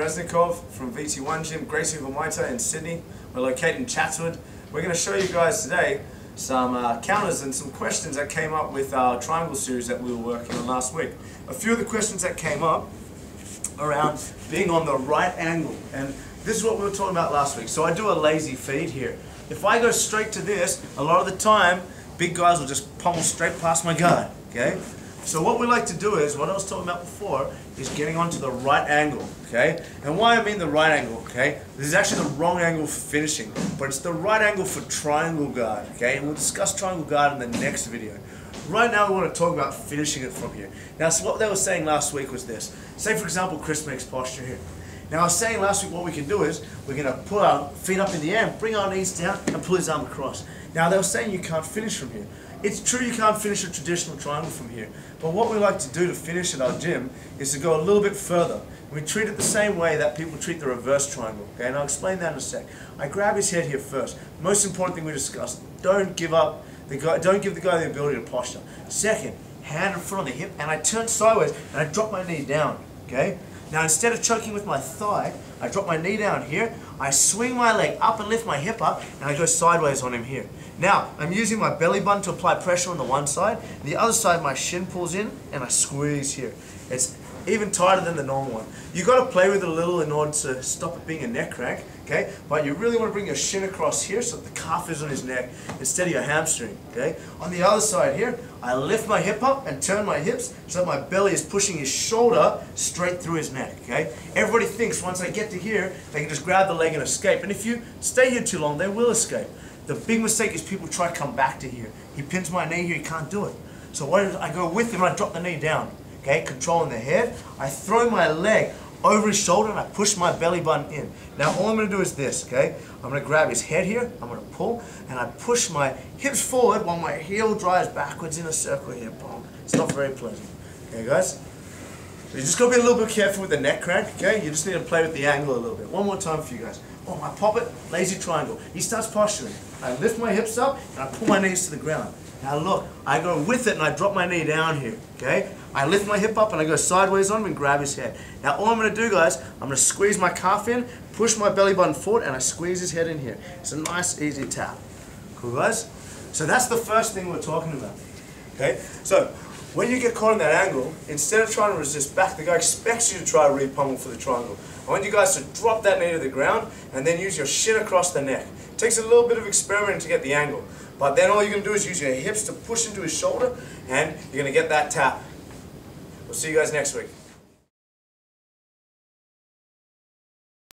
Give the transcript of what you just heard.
Resnikov from VT1 Gym, Gracie Vermaita in Sydney. We're located in Chatswood. We're going to show you guys today some counters and some questions that came up with our triangle series that we were working on last week. A few of the questions that came up around being on the right angle, and this is what we were talking about last week. So I do a lazy feed here. If I go straight to this, a lot of the time big guys will just pummel straight past my guard, okay? So what we like to do is, what I was talking about before, is getting onto the right angle, okay? And why I mean the right angle, okay? This is actually the wrong angle for finishing, but it's the right angle for triangle guard, okay? And we'll discuss triangle guard in the next video. Right now we want to talk about finishing it from here. Now, so what they were saying last week was this. Say for example, Chris makes posture here. Now I was saying last week what we can do is, we're going to put our feet up in the air, bring our knees down, and pull his arm across. Now they were saying you can't finish from here. It's true you can't finish a traditional triangle from here, but what we like to do to finish at our gym is to go a little bit further. We treat it the same way that people treat the reverse triangle, okay? And I'll explain that in a sec. I grab his head here first. Most important thing we discussed, don't give the guy the ability to posture. Second, hand and foot on the hip, and I turn sideways and I drop my knee down, okay? Now instead of choking with my thigh, I drop my knee down here, I swing my leg up and lift my hip up, and I go sideways on him here. Now, I'm using my belly button to apply pressure on the one side, and the other side my shin pulls in, and I squeeze here. It's even tighter than the normal one. You've got to play with it a little in order to stop it being a neck crank, okay? But you really want to bring your shin across here so that the calf is on his neck instead of your hamstring, okay? On the other side here, I lift my hip up and turn my hips so that my belly is pushing his shoulder straight through his neck, okay? Everybody thinks once I get to here, they can just grab the leg and escape. And if you stay here too long, they will escape. The big mistake is people try to come back to here. He pins my knee here, he can't do it. So what is, I go with him and I drop the knee down, okay? Controlling the head. I throw my leg over his shoulder and I push my belly button in. Now all I'm going to do is this, okay? I'm going to grab his head here, I'm going to pull, and I push my hips forward while my heel drives backwards in a circle here. Boom. It's not very pleasant. Okay guys? So you just got to be a little bit careful with the neck crank, okay? You just need to play with the angle a little bit. One more time for you guys. Oh, I pop it, lazy triangle. He starts posturing. I lift my hips up and I pull my knees to the ground. Now look, I go with it and I drop my knee down here, okay? I lift my hip up and I go sideways on him and grab his head. Now all I'm going to do, guys, I'm going to squeeze my calf in, push my belly button forward, and I squeeze his head in here. It's a nice, easy tap. Cool, guys? So that's the first thing we're talking about, okay? So when you get caught in that angle, instead of trying to resist back, the guy expects you to try to re-pummel for the triangle. I want you guys to drop that knee to the ground and then use your shin across the neck. It takes a little bit of experimenting to get the angle, but then all you're going to do is use your hips to push into his shoulder, and you're going to get that tap. We'll see you guys next week.